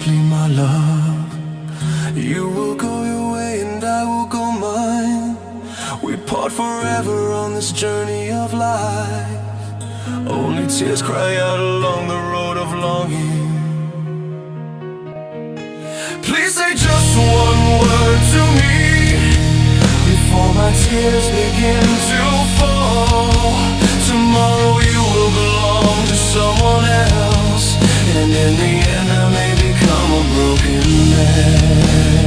deeply, my love. You will go your way and I will go mine. We part forever on this journey of life. Only tears cry out along the road of longing. Please say just one word to me before my tears begin to fall. Tomorrow you will belong to someone else, and in the end I may become a broken man.